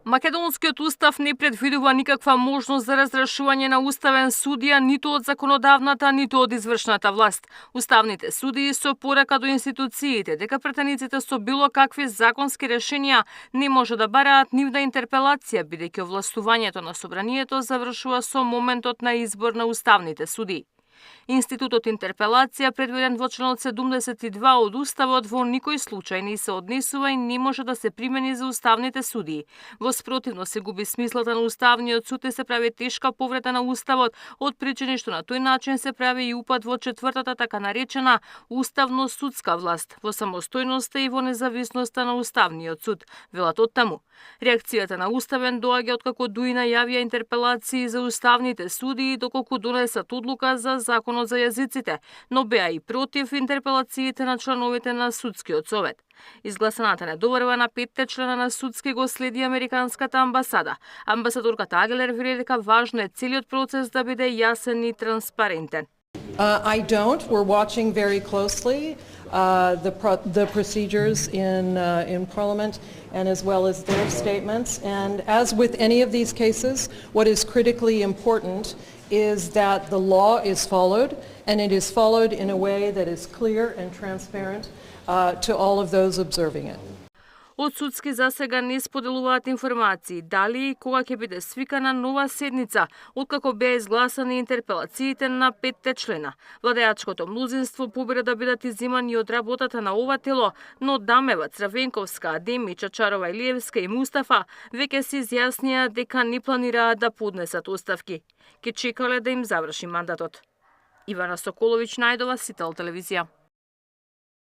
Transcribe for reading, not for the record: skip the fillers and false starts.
Македонскиот устав не предвидува никаква можност за разрешување на уставен судија ниту од законодавната, ниту од извршната власт. Уставните судии со порака до институциите дека претениците со било какви законски решенија не може да бараат нивна интерпелација, бидејќи овластувањето на собранието завршува со моментот на избор на уставните судии. Институтот интерпелација, предвиден во членот 72 од Уставот, во никој случај не се однесува и не може да се примени за уставните судии. Во спротивно се губи смислата на Уставниот суд и се прави тешка повреда на Уставот, од причини што на тој начин се прави и упад во четвртата така наречена уставно-судска власт, во самостојноста и во независноста на Уставниот суд, велат оттаму. Реакцијата на Уставен доаѓа откако ДУИ најавија интерпелации за уставните судии доколку донесат одлука за Законот за јазиците, но беа и против интерпелациите на членовите на Судскиот совет. Изгласаната недоварба на 5 члена на судски го следи американската амбасада. Амбасадорката Агелер вели дека важно е целиот процес да биде јасен и транспарентен. I don't. We're watching very closely the procedures in Parliament and as well as their statements. And as with any of these cases, what is critically important is that the law is followed, and it is followed in a way that is clear and transparent to all of those observing it. Од судски засега не споделуваат информации дали и кога ќе биде свикана нова седница, откако беа изгласани интерпелациите на 5 члена. Владеачкото мнозинство победа да бидат изземани од работата на ова тело, но Дамева, Црвенковска, Адеми, Чачарова, Илиевска и Мустафа веќе се изјаснија дека не планираат да поднесат оставки. Ке чекале да им заврши мандатот. Ивана Соколовиќ, Најдова, Сител телевизија.